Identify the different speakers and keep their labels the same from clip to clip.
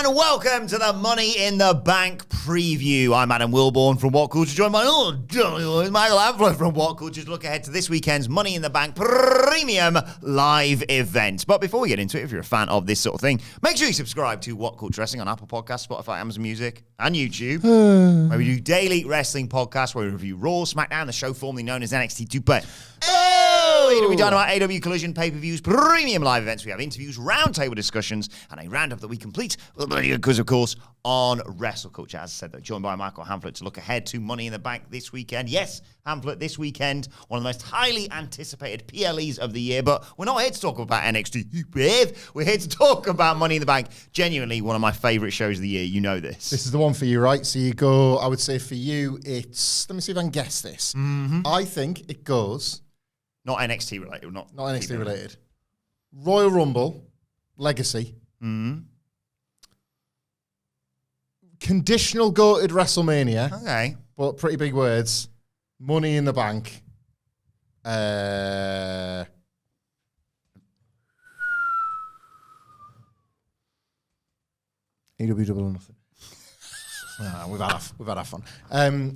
Speaker 1: and welcome to the Money in the Bank preview. I'm Adam Wilbourn from WhatCulture, joined by Michael Hamflett from WhatCulture to look ahead to this weekend's Money in the Bank premium live event. But before we get into it, if you're a fan of this sort of thing, make sure you subscribe to WhatCulture Wrestling on Apple Podcasts, Spotify, Amazon Music, and YouTube, where we do daily wrestling podcasts where we review Raw, SmackDown, the show formerly known as NXT 2Play. AEW Dynamite, AEW Collision, pay-per-views, premium live events. We have interviews, roundtable discussions, and a roundup that we complete with a good quiz, of course, on WrestleCulture. As I said, though, joined by Michael Hamflett to look ahead to Money in the Bank this weekend. Yes, Hamflett, this weekend, one of the most highly anticipated PLEs of the year, but we're not here to talk about NXT. We're here to talk about Money in the Bank. Genuinely one of my favourite shows of the year. You know this.
Speaker 2: This is the one for you, right? So you go, I would say for you, it's, let me see if I can guess this. I think it goes...
Speaker 1: Not NXT related. Not
Speaker 2: NXT related. Royal Rumble, Legacy. Conditional goated WrestleMania.
Speaker 1: Okay.
Speaker 2: But pretty big words. Money in the Bank. AEW Double or Nothing. We've had our fun.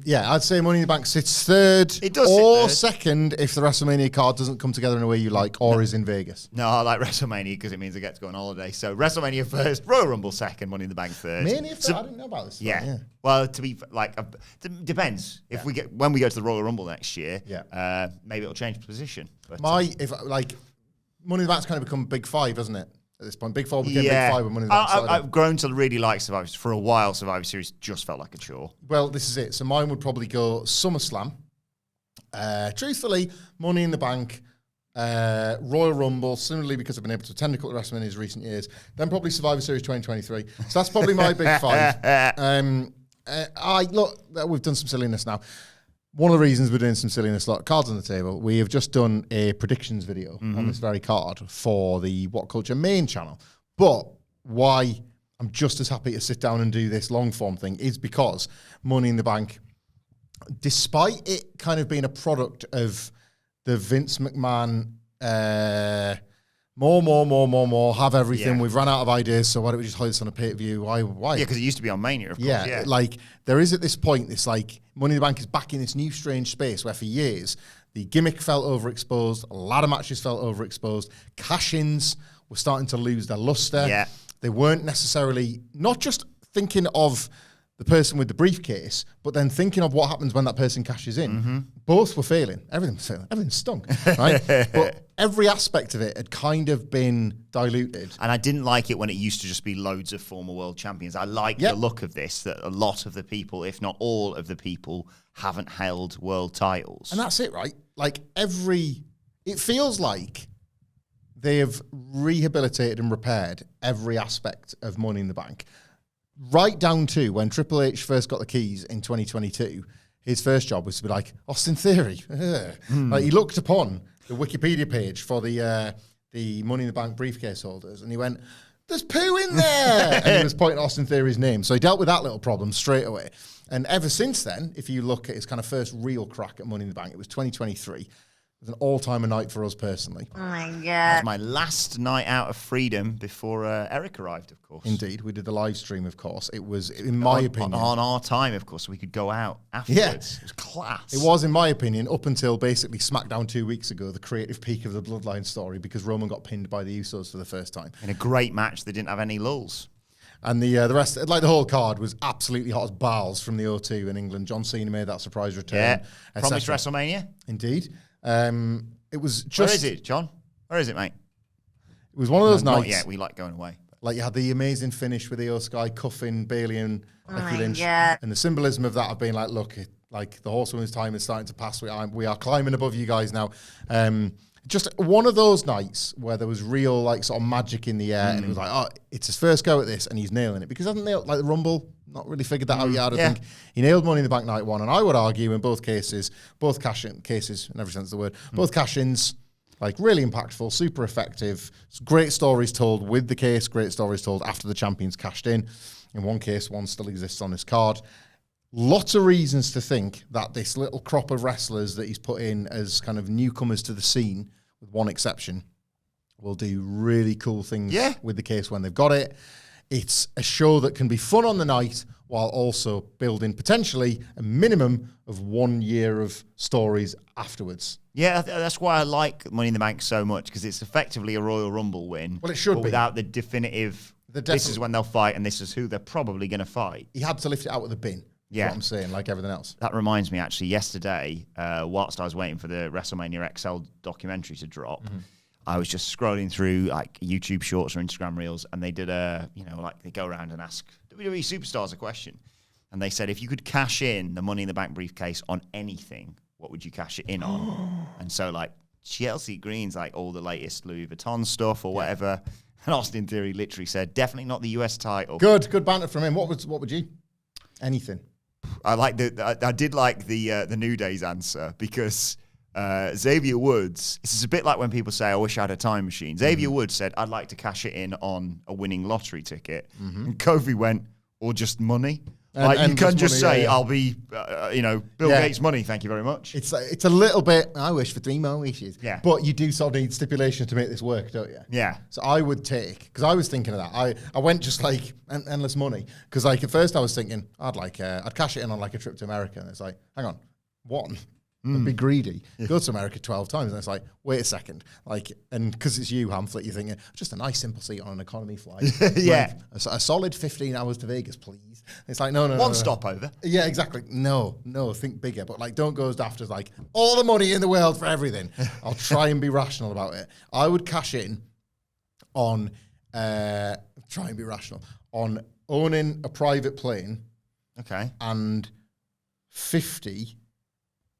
Speaker 2: Yeah, I'd say Money in the Bank sits third.
Speaker 1: It does
Speaker 2: or
Speaker 1: sit third.
Speaker 2: Second if the WrestleMania card doesn't come together in a way you like or is in Vegas.
Speaker 1: No, I like WrestleMania because it means I get to go on holiday. So WrestleMania first, Royal Rumble second, Money in the Bank third.
Speaker 2: Mania first? I didn't know about this.
Speaker 1: Yeah. Well, to be like, depends. If when we go to the Royal Rumble next year, maybe it'll change position. But,
Speaker 2: Money in the Bank's kind of become Big Five, hasn't it? At this point, Big Four became Big Five with Money in the Bank.
Speaker 1: I've grown to really like Survivor Series. For a while, Survivor Series just felt like a chore.
Speaker 2: Well, this is it. So mine would probably go SummerSlam. Truthfully, Money in the Bank, Royal Rumble, similarly because I've been able to attend a couple of WrestleManias in recent years. Then probably Survivor Series 2023. So that's probably my Big Five. We've done some silliness now. One of the reasons we're doing some silliness, cards on the table, we have just done a predictions video on this very card for the WhatCulture main channel. But why I'm just as happy to sit down and do this long form thing is because Money in the Bank, despite it kind of being a product of the Vince McMahon, more, have everything. Yeah. We've run out of ideas, so why don't we just hold this on a pay-per-view? Why?
Speaker 1: Yeah, because it used to be on Mania, of course.
Speaker 2: Yeah, there is at this point, this Money in the Bank is back in this new strange space where for years, the gimmick felt overexposed, a lot of matches felt overexposed, cash-ins were starting to lose their luster. Yeah. They weren't necessarily, not just thinking of the person with the briefcase, but then thinking of what happens when that person cashes in. Both were failing. Everything was failing. Everything stunk, right? But every aspect of it had kind of been diluted.
Speaker 1: And I didn't like it when it used to just be loads of former world champions. I like the look of this, that a lot of the people, if not all of the people, haven't held world titles.
Speaker 2: And that's it, right? It feels like they have rehabilitated and repaired every aspect of Money in the Bank. Right down to when Triple H first got the keys in 2022, his first job was to be like, Austin Theory. He looked upon the Wikipedia page for the Money in the Bank briefcase holders, and he went, there's poo in there! And he was pointing Austin Theory's name. So he dealt with that little problem straight away. And ever since then, if you look at his kind of first real crack at Money in the Bank, it was 2023. It was an all-timer night for us personally.
Speaker 1: Oh, my God. That was my last night out of freedom before Eric arrived, of course.
Speaker 2: Indeed. We did the live stream, of course. It was, in my opinion...
Speaker 1: On our time, of course, so we could go out afterwards.
Speaker 2: Yeah.
Speaker 1: It was class.
Speaker 2: It was, in my opinion, up until basically SmackDown 2 weeks ago, the creative peak of the Bloodline story, because Roman got pinned by the Usos for the first time.
Speaker 1: In a great match that didn't have any lulls.
Speaker 2: And the rest, the whole card was absolutely hot as balls from the O2 in England. John Cena made that surprise return.
Speaker 1: Yeah. Promised WrestleMania.
Speaker 2: Indeed. It was just...
Speaker 1: Where is it, John? Where is it, mate?
Speaker 2: It was one of those nights...
Speaker 1: Not yet. We like going away.
Speaker 2: You had the amazing finish with Io Sky cuffing Bayley and Becky Lynch. And the symbolism of that of being look, the horsewoman's time is starting to pass. We are climbing above you guys now. Just one of those nights where there was real, sort of magic in the air. And it was it's his first go at this, and he's nailing it. Because he hasn't nailed, the Rumble, not really figured that out yet, I think. He nailed Money in the Bank night one. And I would argue in both cases, both cases, in every sense of the word, both cash-ins, really impactful, super effective. Great stories told with the case, great stories told after the champions cashed in. In one case, one still exists on this card. Lots of reasons to think that this little crop of wrestlers that he's put in as kind of newcomers to the scene, with one exception, will do really cool things with the case when they've got it. it's a show that can be fun on the night while also building potentially a minimum of 1 year of stories afterwards.
Speaker 1: Yeah, that's why I like Money in the Bank so much, because it's effectively a Royal Rumble win.
Speaker 2: Well, it should be.
Speaker 1: Without the definitive, this is when they'll fight and this is who they're probably going to fight.
Speaker 2: He had to lift it out of the bin. Yeah. That's what I'm saying, like everything else.
Speaker 1: That reminds me, actually, yesterday, whilst I was waiting for the WrestleMania XL documentary to drop, I was just scrolling through like YouTube shorts or Instagram reels, and they did they go around and ask WWE superstars a question. And they said, if you could cash in the Money in the Bank briefcase on anything, what would you cash it in on? And so like Chelsea Green's like all the latest Louis Vuitton stuff or whatever. And Austin Theory literally said, definitely not the US title.
Speaker 2: Good banter from him. What would you? Anything.
Speaker 1: I did like the New Day's answer, because Xavier Woods, this is a bit like when people say, I wish I had a time machine. Xavier Woods said, I'd like to cash it in on a winning lottery ticket. And Kofi went, or just money. You can just say, I'll be, Bill Gates' money, thank you very much.
Speaker 2: It's a little bit, I wish for 3 more wishes.
Speaker 1: Yeah.
Speaker 2: But you do sort of need stipulations to make this work, don't you?
Speaker 1: Yeah.
Speaker 2: So I would take, because I was thinking of that. I went just like endless money. Because like at first I was thinking, I'd cash it in on like a trip to America. And it's like, hang on, one. And be greedy. Go to America 12 times, and it's like, wait a second, like, and because it's you, Hamflett, you're thinking just a nice simple seat on an economy flight.
Speaker 1: Yeah,
Speaker 2: like, a solid 15 hours to Vegas, please. It's like no,
Speaker 1: one stopover.
Speaker 2: Yeah, exactly. No, think bigger, but like don't go as daft as like all the money in the world for everything. I'll try and be rational about it. I would cash in on try and be rational on owning a private plane.
Speaker 1: Okay,
Speaker 2: and 50.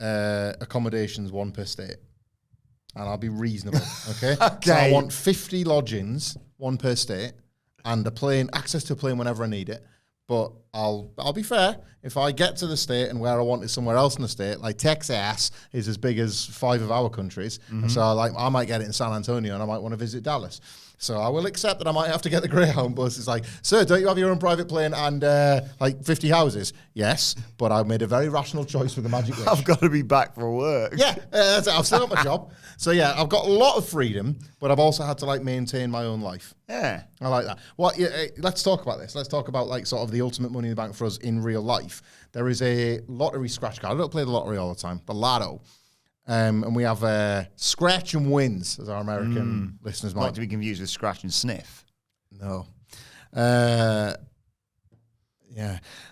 Speaker 2: Accommodations, 1 per state, and I'll be reasonable. Okay. So I want 50 lodgings, 1 per state, and access to a plane whenever I need it. But I'll be fair. If I get to the state and where I want is somewhere else in the state, like Texas is as big as 5 of our countries, and so I might get it in San Antonio, and I might want to visit Dallas. So I will accept that I might have to get the Greyhound bus. It's like, sir, don't you have your own private plane and like 50 houses? Yes, but I made a very rational choice with the magic wish.
Speaker 1: I've got to be back for work.
Speaker 2: Yeah, that's it. I've still got my job. So yeah, I've got a lot of freedom, but I've also had to like maintain my own life.
Speaker 1: Yeah,
Speaker 2: I like that. Well, let's talk about this. Let's talk about like sort of the ultimate Money in the Bank for us in real life. There is a lottery scratch card. I don't play the lottery all the time, the lotto. And we have scratch and wins, as our American listeners might.
Speaker 1: Not to be confused with scratch and sniff.
Speaker 2: No. Yeah.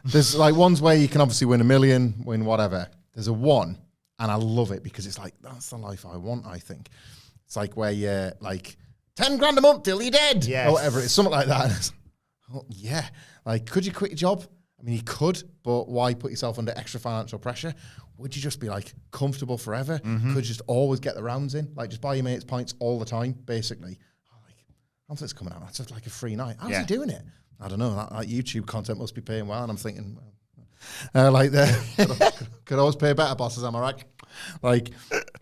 Speaker 2: There's like ones where you can obviously win 1 million, win whatever. There's a one, and I love it because it's like, that's the life I want, I think. It's like where you're like, 10 grand a month till you're dead.
Speaker 1: Yes.
Speaker 2: Or whatever. It's something like that. Oh, yeah. Like, could you quit your job? I mean, you could, but why put yourself under extra financial pressure? Would you just be like comfortable forever? Could you just always get the rounds in? Like just buy your mates pints all the time, basically. Hamflett's coming out. That's just like a free night. How's he doing it? I don't know. That YouTube content must be paying well. And I'm thinking, could always pay better, bosses, am I right? Like,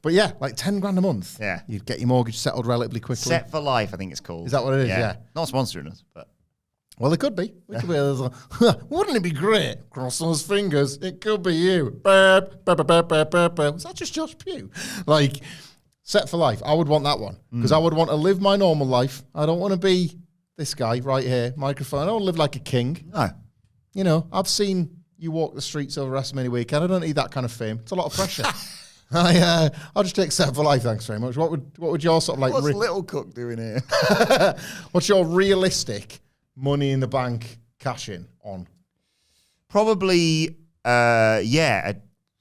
Speaker 2: but yeah, like 10 grand a month.
Speaker 1: Yeah.
Speaker 2: You'd get your mortgage settled relatively quickly.
Speaker 1: Set for life, I think it's called.
Speaker 2: Is that what it is? Yeah.
Speaker 1: Not sponsoring us, but.
Speaker 2: Well, it could be. Wouldn't it be great? Cross those fingers. It could be you. Was that just Josh Pugh? Like, set for life. I would want that one. Because I would want to live my normal life. I don't want to be this guy right here, microphone. I don't want to live like a king.
Speaker 1: No.
Speaker 2: You know, I've seen you walk the streets over WrestleMania weekend. I don't need that kind of fame. It's a lot of pressure. I'll just take set for life, thanks very much. What would your sort of like...
Speaker 1: What's Little Cook doing here?
Speaker 2: What's your realistic... Money in the Bank cash in on?
Speaker 1: Probably, a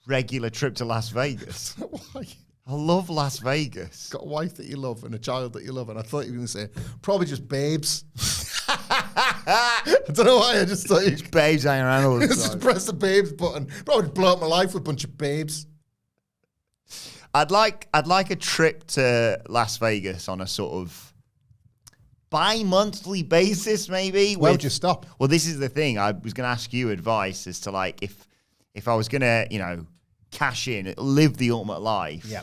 Speaker 1: regular trip to Las Vegas.
Speaker 2: Why?
Speaker 1: I love Las Vegas.
Speaker 2: Got a wife that you love and a child that you love, and I thought you were going to say, probably just babes. I don't know why, I just thought you...
Speaker 1: Babes hanging around all the time.
Speaker 2: Just press the babes button. Probably blow up my life with a bunch of babes.
Speaker 1: I'd like a trip to Las Vegas on a sort of bi-monthly basis, maybe.
Speaker 2: Where would you stop?
Speaker 1: Well, this is the thing. I was going to ask you advice as to like if I was going to, cash in, live the ultimate life.
Speaker 2: Yeah.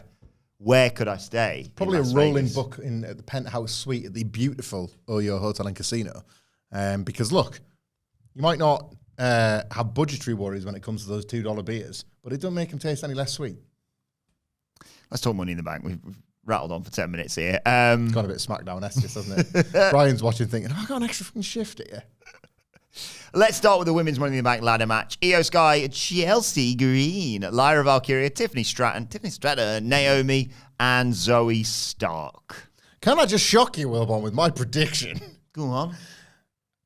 Speaker 1: Where could I stay?
Speaker 2: Probably a rolling book in the penthouse suite at the beautiful Oyo Hotel and Casino. Because look, you might not have budgetary worries when it comes to those $2 beers, but it don't make them taste any less sweet.
Speaker 1: Let's talk Money in the Bank. rattled on for 10 minutes here.
Speaker 2: It's got a bit SmackDown-esque, hasn't it? Brian's watching thinking, I got an extra fucking shift here.
Speaker 1: Let's start with the women's Money in the Bank ladder match. Io Sky, Chelsea Green, Lyra Valkyria, Tiffany Stratton, Naomi, and Zoe Stark.
Speaker 2: Can I just shock you, Wilbourn, with my prediction?
Speaker 1: Go on.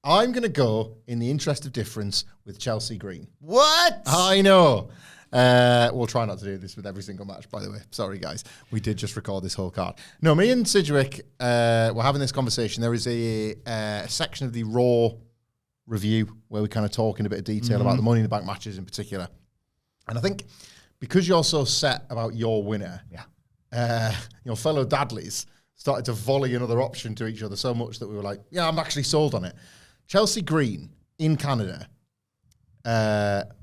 Speaker 2: I'm going to go, in the interest of difference, with Chelsea Green.
Speaker 1: What?
Speaker 2: I know. We'll try not to do this with every single match, by the way. Sorry, guys. We did just record this whole card. No, me and Sidgwick were having this conversation. There is a section of the Raw review where we kind of talk in a bit of detail about the Money in the Bank matches in particular. And I think because you're so set about your winner, your fellow Dadleys started to volley another option to each other so much that we were like, yeah, I'm actually sold on it. Chelsea Green in Canada,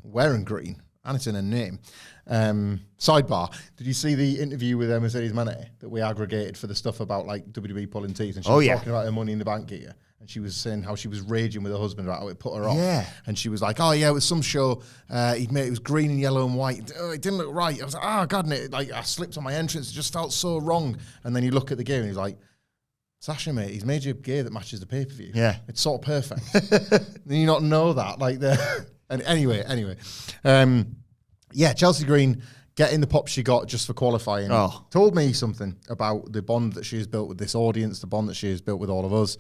Speaker 2: wearing green, and it's in her name. Sidebar, did you see the interview with Mercedes Moné that we aggregated for the stuff about like WWE pulling teeth? And she was talking about her Money in the Bank gear. And she was saying how she was raging with her husband about how it put her off.
Speaker 1: Yeah.
Speaker 2: And she was like, oh, yeah, it was some show. He'd made it was green and yellow and white. Oh, it didn't look right. I was like, oh, God, and it, like, I slipped on my entrance. It just felt so wrong. And then you look at the gear and he's like, Sasha, mate, he's made you a gear that matches the pay-per-view.
Speaker 1: Yeah.
Speaker 2: It's sort of perfect. Then you not know that. Like, and anyway. Yeah, Chelsea Green getting the pop she got just for qualifying told me something about the bond that she has built with this audience, the bond that she has built with all of us.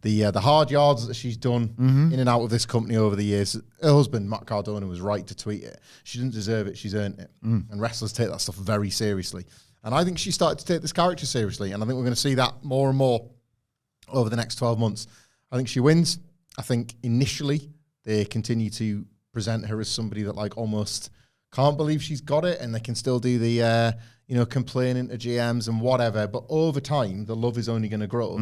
Speaker 2: The hard yards that she's done in and out of this company over the years. Her husband, Matt Cardona, was right to tweet it. She didn't deserve it, she's earned it. And wrestlers take that stuff very seriously. And I think she started to take this character seriously, and I think we're going to see that more and more over the next 12 months. I think she wins. I think initially they continue to present her as somebody that like almost can't believe she's got it, and they can still do the complaining to GMs and whatever. But over time, the love is only going to grow.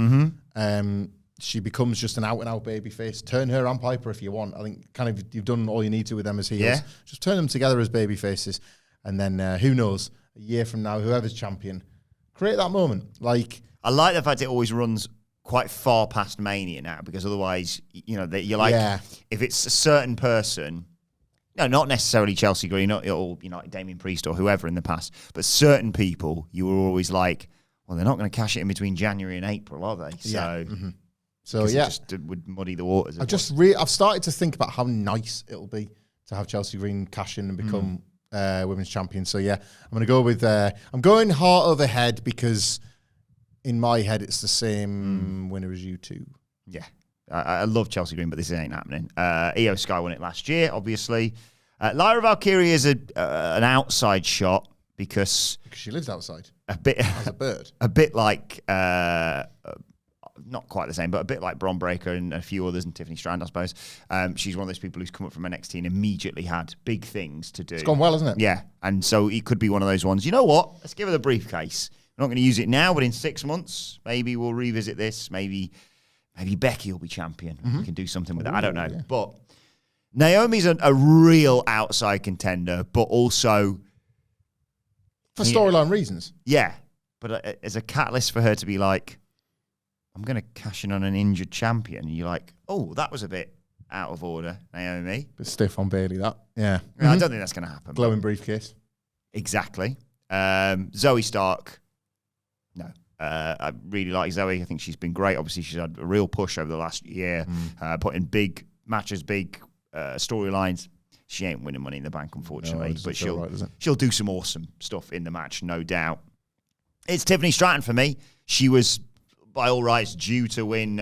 Speaker 2: She becomes just an out-and-out babyface. Turn her and Piper if you want. I think kind of you've done all you need to with them as heels. Yeah. Just turn them together as babyfaces. And then who knows, a year from now, whoever's champion, create that moment. Like, I
Speaker 1: like the fact it always runs quite far past Mania now, because otherwise, you're like, if it's a certain person, no, not necessarily Chelsea Green, or Damien Priest or whoever in the past, but certain people, you were always like, well, they're not going to cash it in between January and April, are they? So... So it just would muddy the waters.
Speaker 2: I've started to think about how nice it'll be to have Chelsea Green cash in and become women's champion. So yeah, I'm going to go with. I'm going heart over head because in my head it's the same winner as you two.
Speaker 1: Yeah, I love Chelsea Green, but this ain't happening. Io Sky won it last year, obviously. Lyra Valkyria is an outside shot because
Speaker 2: she lives outside
Speaker 1: a bit
Speaker 2: as a bird.
Speaker 1: A bit like. Not quite the same, but a bit like Bron Breakker and a few others, and Tiffany Strand, I suppose. She's one of those people who's come up from NXT and immediately had big things to do.
Speaker 2: It's gone well, hasn't it?
Speaker 1: Yeah, and so it could be one of those ones. You know what? Let's give her the briefcase. We're not going to use it now, but in 6 months, maybe we'll revisit this. Maybe Becky will be champion. We can do something with that. I don't know. Yeah. But Naomi's a real outside contender, but also...
Speaker 2: for storyline reasons.
Speaker 1: Yeah, but as a catalyst for her to be like, I'm going to cash in on an injured champion. And you're like, oh, that was a bit out of order, Naomi.
Speaker 2: Bit stiff on Bayley, that. Yeah.
Speaker 1: I don't think that's going to happen.
Speaker 2: Glowing briefcase.
Speaker 1: Exactly. Zoe Stark. No. I really like Zoe. I think she's been great. Obviously, she's had a real push over the last year, putting big matches, big storylines. She ain't winning Money in the Bank, unfortunately.
Speaker 2: No,
Speaker 1: but she'll do some awesome stuff in the match, no doubt. It's Tiffany Stratton for me. She was... by all rights, due to win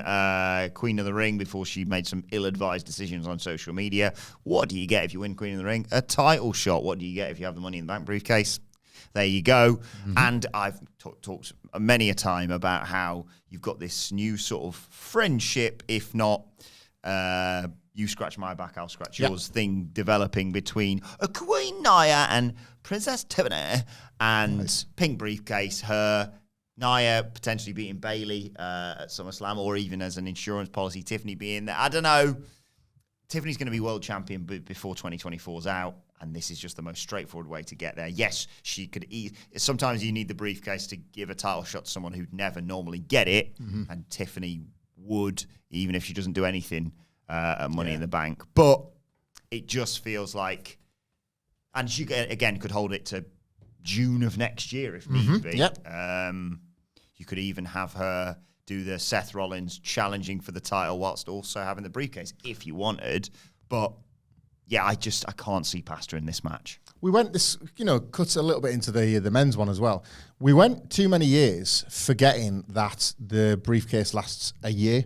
Speaker 1: Queen of the Ring before she made some ill-advised decisions on social media. What do you get if you win Queen of the Ring? A title shot. What do you get if you have the Money in the Bank briefcase? There you go. And I've talked many a time about how you've got this new sort of friendship, if not you scratch my back, I'll scratch yours thing developing between Queen Nia and Princess Tiffany and Pink Briefcase, her... Nia potentially beating Bayley at SummerSlam, or even as an insurance policy, Tiffany being there. I don't know. Tiffany's going to be world champion before 2024's out, and this is just the most straightforward way to get there. Yes, she could sometimes you need the briefcase to give a title shot to someone who'd never normally get it, and Tiffany would, even if she doesn't do anything at Money in the Bank. But it just feels like, and she, again, could hold it to June of next year if need be.
Speaker 2: Yep.
Speaker 1: You could even have her do the Seth Rollins challenging for the title whilst also having the briefcase if you wanted. But yeah, I can't see past her in this match.
Speaker 2: We went this, cuts a little bit into the men's one as well. We went too many years forgetting that the briefcase lasts a year.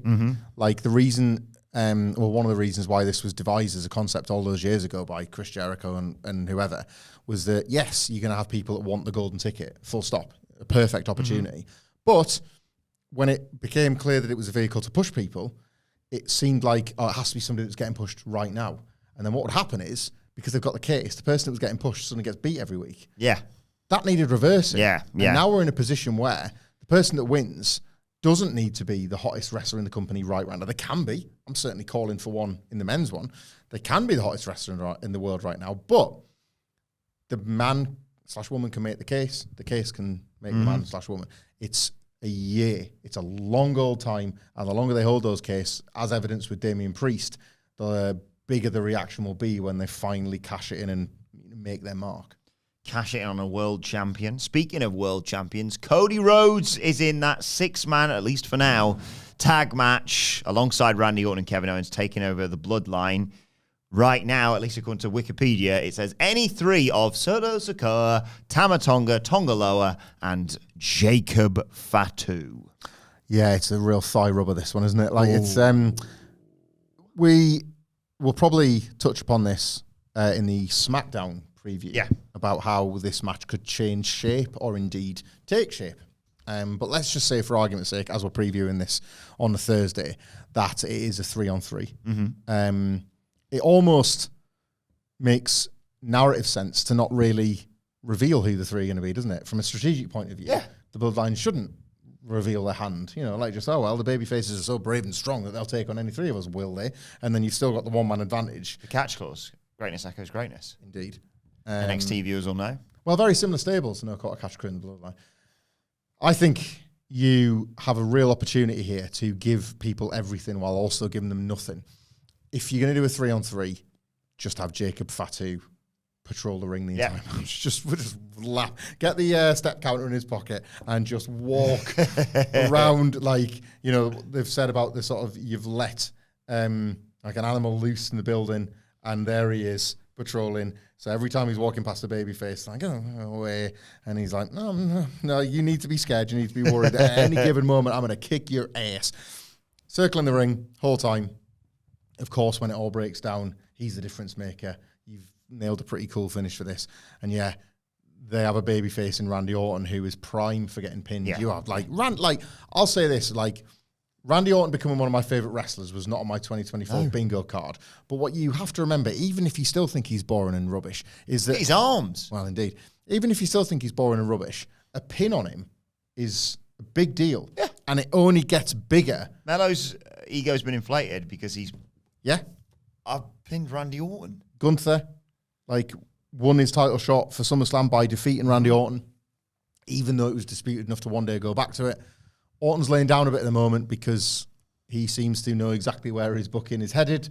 Speaker 2: Like the reason, one of the reasons why this was devised as a concept all those years ago by Chris Jericho and whoever was that, yes, you're going to have people that want the golden ticket, full stop, a perfect opportunity. But when it became clear that it was a vehicle to push people, it seemed like, it has to be somebody that's getting pushed right now. And then what would happen is, because they've got the case, the person that was getting pushed suddenly gets beat every week.
Speaker 1: Yeah.
Speaker 2: That needed reversing.
Speaker 1: Yeah.
Speaker 2: And now we're in a position where the person that wins doesn't need to be the hottest wrestler in the company right now. They can be. I'm certainly calling for one in the men's one. They can be the hottest wrestler in the world right now. But the man/woman can make the case. The case can make the man/woman. It's a year. It's a long old time. And the longer they hold those cases, as evidenced with Damian Priest, the bigger the reaction will be when they finally cash it in and make their mark.
Speaker 1: Cash it in on a world champion. Speaking of world champions, Cody Rhodes is in that 6-man, at least for now, tag match alongside Randy Orton and Kevin Owens taking over the Bloodline. Right now, at least according to Wikipedia, it says any 3 of Solo Sikoa, Tama Tonga, Tonga Loa, and Jacob Fatu.
Speaker 2: Yeah, it's a real thigh rubber, this one, isn't it? Like, it's we will probably touch upon this in the SmackDown preview about how this match could change shape or indeed take shape. But let's just say, for argument's sake, as we're previewing this on the Thursday, that it is a 3-on-3. It almost makes narrative sense to not really reveal who the 3 are going to be, doesn't it? From a strategic point of view, the Bloodline shouldn't reveal their hand. Like just, the baby faces are so brave and strong that they'll take on any 3 of us, will they? And then you've still got the one-man advantage.
Speaker 1: The catch clause, greatness echoes greatness.
Speaker 2: Indeed.
Speaker 1: NXT viewers will know.
Speaker 2: Well, very similar stables, no quarter catch crew in the Bloodline. I think you have a real opportunity here to give people everything while also giving them nothing. If you're going to do a 3-on-3, just have Jacob Fatu patrol the ring the entire match. Just laugh. Get the step counter in his pocket and just walk around like, they've said about the sort of, you've let like an animal loose in the building and there he is patrolling. So every time he's walking past the baby face, like, oh, away. And he's like, no, you need to be scared. You need to be worried. At any given moment, I'm going to kick your ass. Circling the ring, whole time. Of course, when it all breaks down, he's the difference maker. You've nailed a pretty cool finish for this. And yeah, they have a baby face in Randy Orton who is prime for getting pinned. Yeah. You have I'll say this, Randy Orton becoming one of my favourite wrestlers was not on my 2024 bingo card. But what you have to remember, even if you still think he's boring and rubbish, is that...
Speaker 1: his arms.
Speaker 2: Well, indeed. Even if you still think he's boring and rubbish, a pin on him is a big deal.
Speaker 1: Yeah.
Speaker 2: And it only gets bigger.
Speaker 1: Melo's ego's been inflated because he's...
Speaker 2: Yeah.
Speaker 1: I've pinned Randy Orton.
Speaker 2: Gunther, won his title shot for SummerSlam by defeating Randy Orton, even though it was disputed enough to one day go back to it. Orton's laying down a bit at the moment because he seems to know exactly where his booking is headed.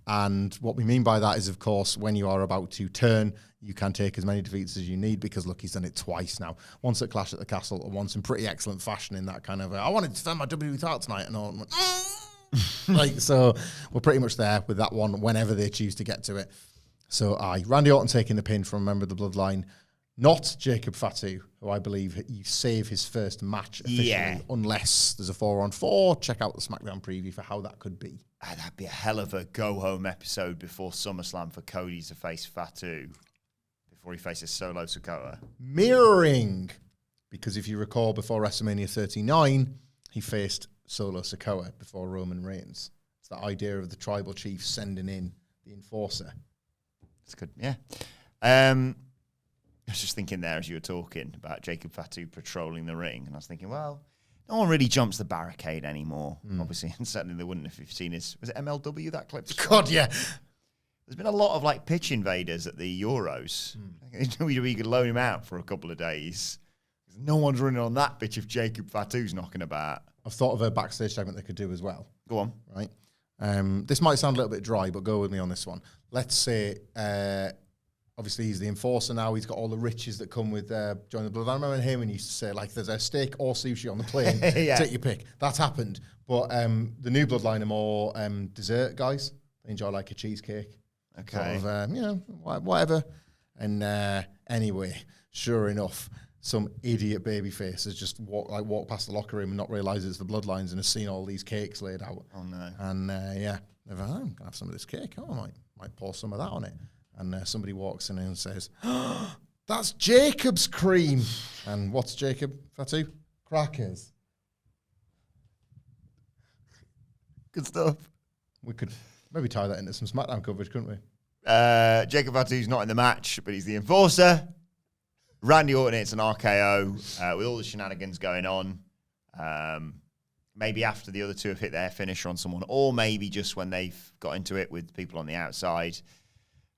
Speaker 2: And what we mean by that is, of course, when you are about to turn, you can take as many defeats as you need because, look, he's done it twice now. Once at Clash at the Castle and once in pretty excellent fashion in that kind of, I wanted to defend my WWE title tonight. And Orton went, so we're pretty much there with that one whenever they choose to get to it. So, Randy Orton taking the pin from a member of the Bloodline. Not Jacob Fatu, who I believe you save his first match officially, unless there's a 4-on-4. Check out the SmackDown preview for how that could be.
Speaker 1: That'd be a hell of a go-home episode before SummerSlam for Cody to face Fatu before he faces Solo Sikoa.
Speaker 2: Mirroring, because if you recall, before WrestleMania 39, he faced Solo Sikoa before Roman Reigns. It's that idea of the tribal chief sending in the enforcer.
Speaker 1: That's good, yeah. I was just thinking there as you were talking about Jacob Fatu patrolling the ring, and I was thinking, well, no one really jumps the barricade anymore, obviously, and certainly they wouldn't if you've seen his... Was it MLW, that clip?
Speaker 2: God, yeah.
Speaker 1: There's been a lot of, pitch invaders at the Euros. WWE could loan him out for a couple of days. No one's running on that bitch if Jacob Fatu's knocking about.
Speaker 2: I've thought of a backstage segment they could do as well.
Speaker 1: Go on.
Speaker 2: Right? This might sound a little bit dry, but go with me on this one. Let's say... obviously he's the enforcer now. He's got all the riches that come with joining the Bloodline. I remember him and he used to say, like, there's a steak or sushi on the plane. Take your pick. That's happened. But the new Bloodline are more dessert guys. They enjoy like a cheesecake.
Speaker 1: Okay.
Speaker 2: Sort of, whatever. And anyway, sure enough, some idiot babyface has just walked past the locker room and not realised it's the Bloodlines and has seen all these cakes laid out.
Speaker 1: Oh, no.
Speaker 2: And they're like, I'm going to have some of this cake. Oh, I might pour some of that on it. And somebody walks in and says, oh, that's Jacob's cream. And what's Jacob? Fatu? Crackers.
Speaker 1: Good stuff.
Speaker 2: We could maybe tie that into some SmackDown coverage, couldn't we?
Speaker 1: Jacob Fatu's not in the match, but he's the enforcer. Randy Orton hits an RKO with all the shenanigans going on. Maybe after the other two have hit their finisher on someone, or maybe just when they've got into it with people on the outside.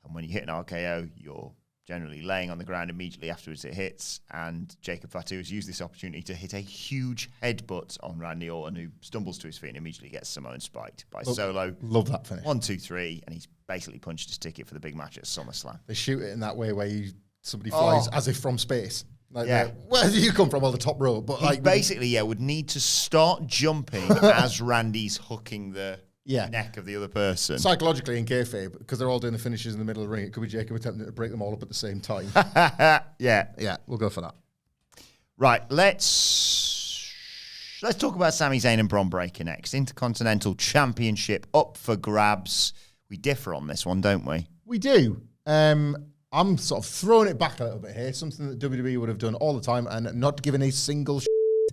Speaker 1: And when you hit an RKO, you're generally laying on the ground immediately afterwards it hits. And Jacob Fatu has used this opportunity to hit a huge headbutt on Randy Orton, who stumbles to his feet and immediately gets Samoan spiked by Solo.
Speaker 2: Love that finish.
Speaker 1: 1, 2, 3, and he's basically punched his ticket for the big match at SummerSlam.
Speaker 2: They shoot it in that way where somebody flies as if from space. Like, where do you come from on the top row? But
Speaker 1: he basically, would need to start jumping as Randy's hooking the neck of the other person.
Speaker 2: Psychologically in kayfabe, because they're all doing the finishes in the middle of the ring, it could be Jacob attempting to break them all up at the same time. Yeah, we'll go for that.
Speaker 1: Right, let's talk about Sami Zayn and Bron Breakker next. Intercontinental Championship up for grabs. We differ on this one, don't we?
Speaker 2: We do. I'm sort of throwing it back a little bit here, something that WWE would have done all the time and not given a single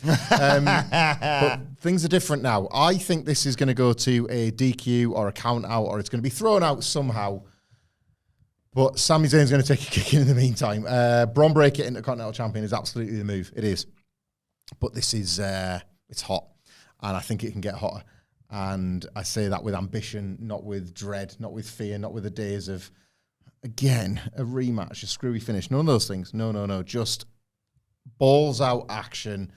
Speaker 2: but things are different now. I think this is going to go to a DQ or a count out, or it's going to be thrown out somehow. But Sami Zayn's going to take a kick in the meantime. Bron Breakker Intercontinental Champion is absolutely the move. It is. But this is, it's hot. And I think it can get hotter. And I say that with ambition, not with dread, not with fear, not with the days of, again, a rematch, a screwy finish. None of those things. No. Just balls out action.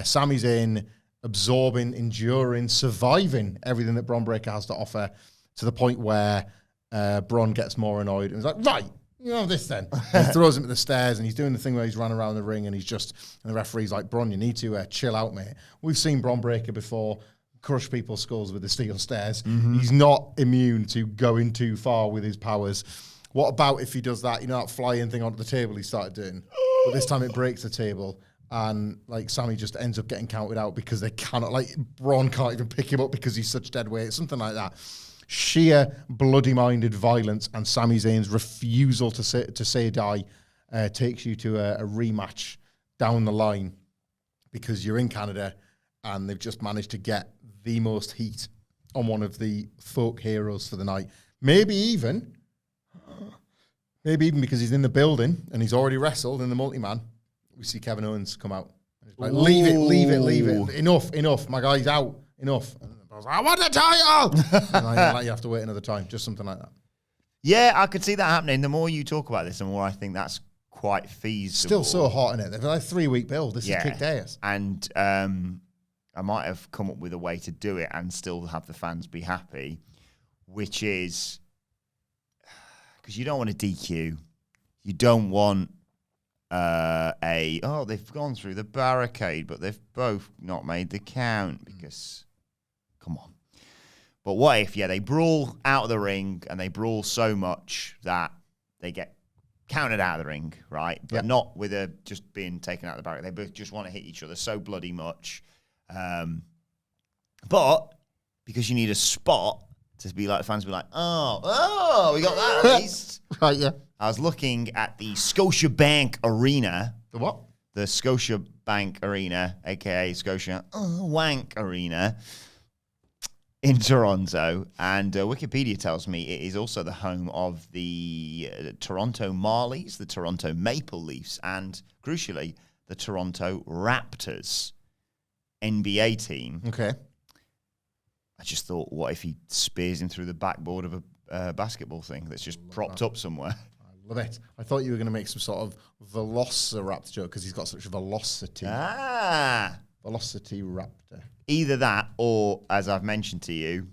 Speaker 2: Sami Zayn absorbing, enduring, surviving everything that Bron Breakker has to offer, to the point where Bron gets more annoyed and he's like, right, you know this then. And he throws him at the stairs and he's doing the thing where he's run around the ring and and the referee's like, Bron, you need to chill out, mate. We've seen Bron Breakker before crush people's skulls with the steel stairs. Mm-hmm. He's not immune to going too far with his powers. What about if he does that, that flying thing onto the table he started doing? But this time it breaks the table. And Sami just ends up getting counted out because they cannot, Bron can't even pick him up because he's such dead weight, something like that. Sheer bloody-minded violence, and Sami Zayn's refusal to say die takes you to a rematch down the line because you're in Canada and they've just managed to get the most heat on one of the folk heroes for the night. Maybe even because he's in the building and he's already wrestled in the multi-man. We see Kevin Owens come out. Like, leave it. Enough. My guy's out. Enough. And I was like, I want the title. You have to wait another time. Just something like that.
Speaker 1: Yeah, I could see that happening. The more you talk about this, the more I think that's quite feasible.
Speaker 2: Still so hot in it. They've got a 3-week build. This is kicked ass.
Speaker 1: And I might have come up with a way to do it and still have the fans be happy, which is because you don't want a DQ. You don't want they've gone through the barricade, but they've both not made the count because, come on. But what if, they brawl out of the ring and they brawl so much that they get counted out of the ring, right? But not with just being taken out of the barricade. They both just want to hit each other so bloody much. But because you need a spot to be like, the fans be like, oh, we got that at least.
Speaker 2: Right, yeah.
Speaker 1: I was looking at the Scotiabank Arena.
Speaker 2: The what?
Speaker 1: The Scotiabank Arena, a.k.a. Scotia Wank Arena in Toronto. And Wikipedia tells me it is also the home of the Toronto Marlies, the Toronto Maple Leafs, and, crucially, the Toronto Raptors NBA team.
Speaker 2: Okay.
Speaker 1: I just thought, what if he spears him through the backboard of a basketball thing that's just propped up somewhere?
Speaker 2: I love it. I thought you were going to make some sort of Velociraptor joke because he's got such velocity. Velocity Raptor.
Speaker 1: Either that or, as I've mentioned to you,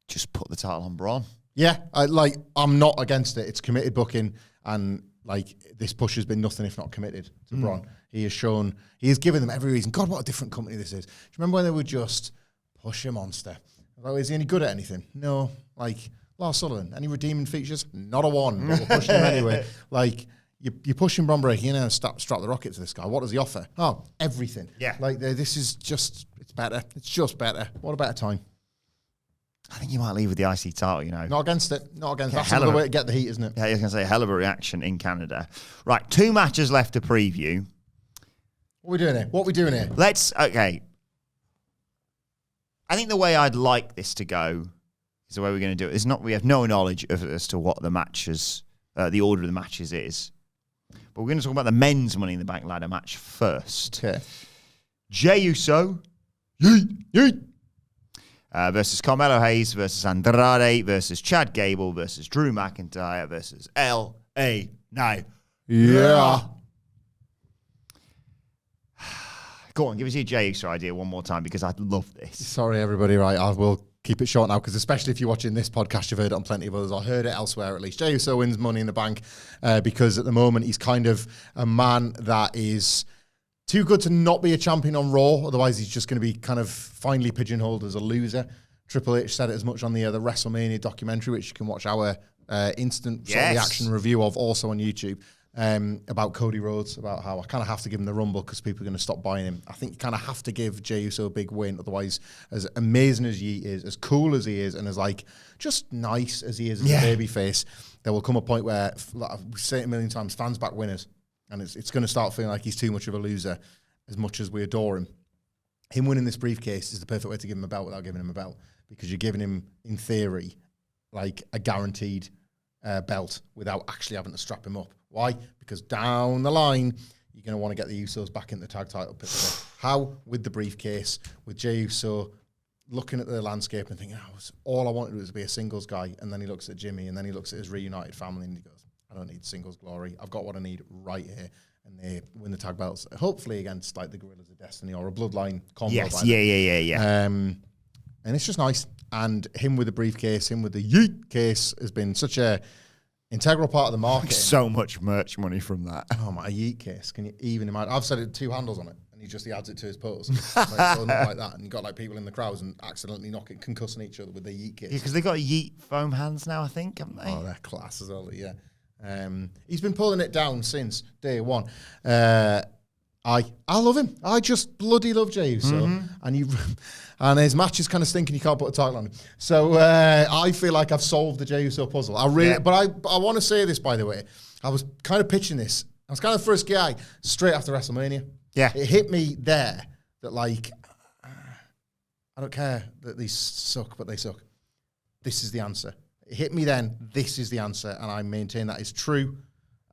Speaker 1: just put the title on Bron.
Speaker 2: Yeah, I'm not against it. It's committed booking, and like this push has been nothing if not committed to Bron. He has given them every reason. God, what a different company this is. Do you remember when they would just push a monster? Like, is he any good at anything? No. Like Lars Sullivan, any redeeming features? Not a one. But we're pushing him anyway. Like you're pushing Bron Breakker, strap the rocket to this guy. What does he offer? Oh, everything.
Speaker 1: Yeah.
Speaker 2: Like this is just it's better. It's just better. What a better time.
Speaker 1: I think you might leave with the IC title,
Speaker 2: Not against it. Not against it. That's another way to get the heat, isn't it?
Speaker 1: Yeah, I was going to say, a hell of a reaction in Canada. Right, 2 matches left to preview.
Speaker 2: What are we doing here?
Speaker 1: Okay. I think the way I'd like this to go is the way we're going to do it. We have no knowledge as to what the matches, the order of the matches is. But we're going to talk about the men's Money in the Bank ladder match first.
Speaker 2: Okay.
Speaker 1: Jey Uso. Yeet. Versus Carmelo Hayes versus Andrade versus Chad Gable versus Drew McIntyre versus L.A. Knight.
Speaker 2: Yeah.
Speaker 1: Go on, give us your Jey Uso idea one more time because I love this.
Speaker 2: Sorry, everybody. Right, I will keep it short now because especially if you're watching this podcast, you've heard it on plenty of others. I heard it elsewhere at least. Jey Uso wins Money in the Bank because at the moment he's kind of a man that is too good to not be a champion on Raw. Otherwise, he's just going to be kind of finally pigeonholed as a loser. Triple H said it as much on the WrestleMania documentary, which you can watch our instant sort of reaction review of also on YouTube, about Cody Rhodes, about how I kind of have to give him the Rumble because people are going to stop buying him. I think you kind of have to give Jey Uso a big win. Otherwise, as amazing as he is, as cool as he is, and as like just nice as he is as a babyface, there will come a point where, like I've said it a million times, fans back winners. And it's going to start feeling like he's too much of a loser as much as we adore him. Him winning this briefcase is the perfect way to give him a belt without giving him a belt because you're giving him, in theory, like a guaranteed belt without actually having to strap him up. Why? Because down the line, you're going to want to get the Usos back in the tag title picture. How? With the briefcase, with Jey Uso looking at the landscape and thinking, all I wanted was to be a singles guy. And then he looks at Jimmy and then he looks at his reunited family and he goes, I don't need singles glory. I've got what I need right here. And they win the tag belts, hopefully against like the Guerrillas of Destiny or a Bloodline combo.
Speaker 1: Yes, yeah.
Speaker 2: And it's just nice. And him with the briefcase, him with the yeet case has been such a integral part of the market.
Speaker 1: So much merch money from that.
Speaker 2: Oh my, a yeet case. Can you even imagine? I've set it 2 handles on it. And he adds it to his pose. Like that. And you got like people in the crowds and accidentally concussing each other with their yeet case.
Speaker 1: Yeah, because they got yeet foam hands now, I think, haven't they?
Speaker 2: Oh, they're class as well, yeah. He's been pulling it down since day one. I love him. I just bloody love Jey Uso. And his match is kind of stinking. You can't put a title on him. So I feel like I've solved the Jey Uso puzzle. But I want to say this, by the way. I was kind of pitching this. I was kind of the first guy straight after WrestleMania.
Speaker 1: Yeah.
Speaker 2: It hit me there that like, I don't care that these suck, but they suck. This is the answer. It hit me then, this is the answer, and I maintain that is true,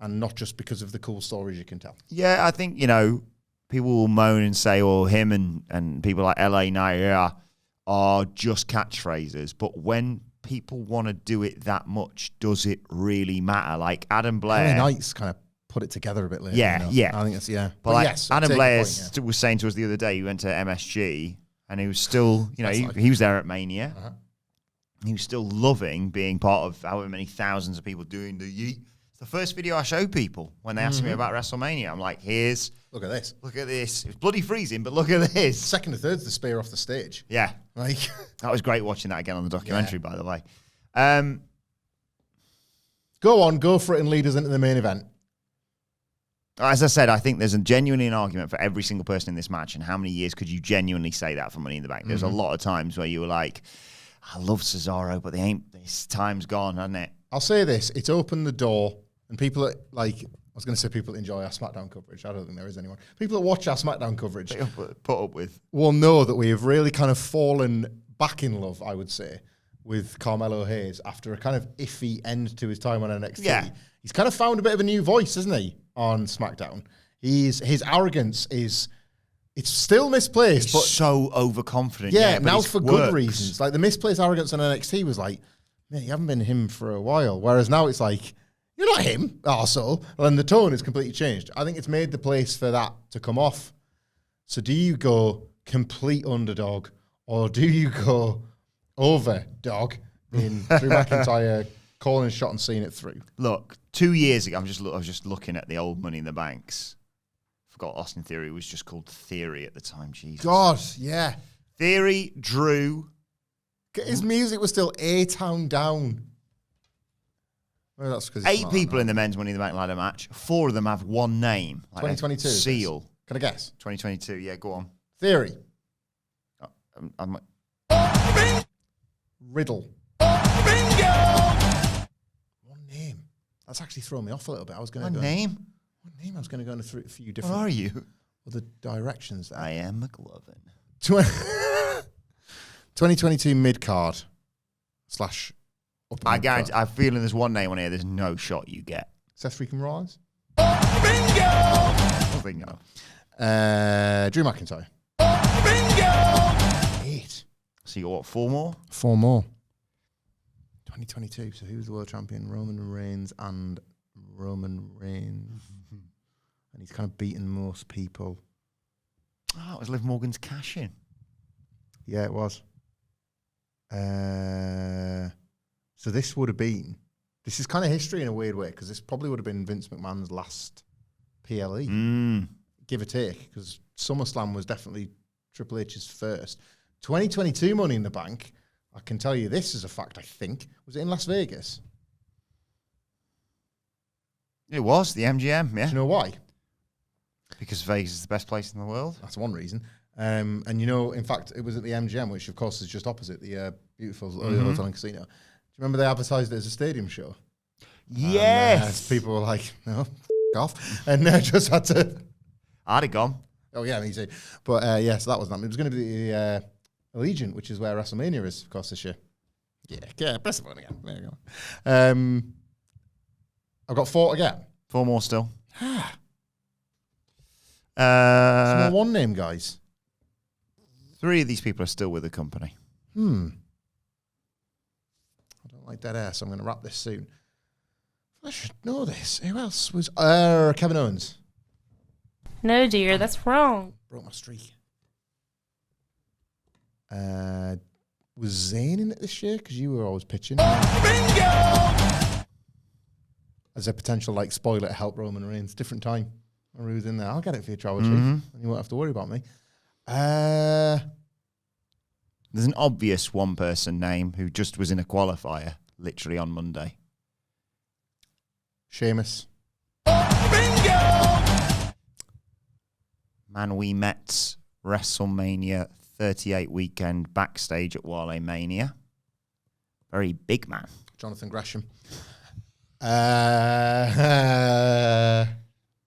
Speaker 2: and not just because of the cool stories you can tell.
Speaker 1: Yeah, I think, people will moan and say, him and people like LA Knight are just catchphrases, but when people want to do it that much, does it really matter? Like Adam Blair.
Speaker 2: LA Knight's kind of put it together a bit later.
Speaker 1: Yeah.
Speaker 2: I think it's,
Speaker 1: But like
Speaker 2: yes,
Speaker 1: Adam Blair was saying to us the other day, he went to MSG, and he was still, he was there at Mania.
Speaker 2: Uh-huh.
Speaker 1: He was still loving being part of however many thousands of people doing the yeet. It's the first video I show people when they ask me about WrestleMania. I'm like,
Speaker 2: look at this.
Speaker 1: Look at this. It's bloody freezing, but look at this.
Speaker 2: Second to third's the spear off the stage.
Speaker 1: Yeah.
Speaker 2: Like
Speaker 1: that was great watching that again on the documentary, by the way.
Speaker 2: Go for it and lead us into the main event.
Speaker 1: As I said, I think there's genuinely an argument for every single person in this match. And how many years could you genuinely say that for Money in the Bank? There's a lot of times where you were like, I love Cesaro, but this time's gone, hasn't it?
Speaker 2: I'll say this. It's opened the door, and people are like, I was going to say people enjoy our SmackDown coverage. I don't think there is anyone. People that watch our SmackDown coverage
Speaker 1: put up with
Speaker 2: will know that we have really kind of fallen back in love, I would say, with Carmelo Hayes after a kind of iffy end to his time on NXT.
Speaker 1: Yeah.
Speaker 2: He's kind of found a bit of a new voice, hasn't he, on SmackDown? His arrogance is... It's still misplaced,
Speaker 1: He's
Speaker 2: but
Speaker 1: so overconfident.
Speaker 2: Yeah,
Speaker 1: but
Speaker 2: now for good reasons. Like the misplaced arrogance on NXT was like, man, you haven't been him for a while. Whereas now it's like, you're not him, arsehole. And the tone has completely changed. I think it's made the place for that to come off. So do you go complete underdog or do you go overdog in Drew McIntyre calling a shot and seeing it through.
Speaker 1: Look, 2 years ago, I was just looking at the old Money in the Banks. Forgot Austin Theory was just called Theory at the time. Jesus.
Speaker 2: God, yeah.
Speaker 1: Theory, Drew.
Speaker 2: His music was still A-Town Down. Well, that's 'cause
Speaker 1: 8 people in the men's Money in the Bank ladder match. 4 of them have one name. Like
Speaker 2: 2022.
Speaker 1: Seal.
Speaker 2: Can I guess?
Speaker 1: 2022. Yeah, go on.
Speaker 2: Theory.
Speaker 1: I'm
Speaker 2: Riddle. Bingo! One name. That's actually thrown me off a little bit. I was going to go.
Speaker 1: name?
Speaker 2: One name. I was going to go into a few
Speaker 1: What
Speaker 2: different.
Speaker 1: are you?
Speaker 2: Other directions there.
Speaker 1: I am McLovin.
Speaker 2: 2022 mid-card /
Speaker 1: I guarantee, I'm feeling there's one name on here. There's no shot you get.
Speaker 2: Seth freaking Rollins.
Speaker 1: Bingo! Bingo.
Speaker 2: Drew McIntyre. Bingo! 8.
Speaker 1: So you got what, 4 more?
Speaker 2: 4 more. 2022. So who's the world champion? Roman Reigns. And he's kind of beaten most people.
Speaker 1: Oh, it was Liv Morgan's cash in.
Speaker 2: Yeah, it was. So this would have been. This is kind of history in a weird way because this probably would have been Vince McMahon's last PLE, give or take, because SummerSlam was definitely Triple H's first. 2022 Money in the Bank, I can tell you this is a fact, I think. Was it in Las Vegas?
Speaker 1: It was, the MGM, yeah.
Speaker 2: Do you know why?
Speaker 1: Because Vegas is the best place in the world.
Speaker 2: That's one reason. And you know, in fact, it was at the MGM, which of course is just opposite the beautiful hotel and casino. Do you remember they advertised it as a stadium show?
Speaker 1: Yes.
Speaker 2: And, people were like, no, off. And just had to.
Speaker 1: I'd have gone.
Speaker 2: Oh, yeah, me too. But yes, that was that. It was going to be the Allegiant, which is where WrestleMania is, of course, this year. Yeah, press the button again. There you go. I've got 4 again.
Speaker 1: 4 more still.
Speaker 2: Some more one name, guys.
Speaker 1: 3 of these people are still with the company.
Speaker 2: I don't like dead air, so I'm going to wrap this soon. I should know this. Who else was... Kevin Owens.
Speaker 3: No, dear, that's wrong.
Speaker 2: Broke my streak. Was Zayn in it this year? Because you were always pitching. Bingo! As a potential like spoiler to help Roman Reigns. Different time. Who's in there? I'll get it for you, Tribal Chief. And you won't have to worry about me.
Speaker 1: There's an obvious one-person name who just was in a qualifier, literally on Monday.
Speaker 2: Sheamus.
Speaker 1: Bingo! Man, we met WrestleMania 38 weekend backstage at Wale Mania. Very big man.
Speaker 2: Jonathan Gresham.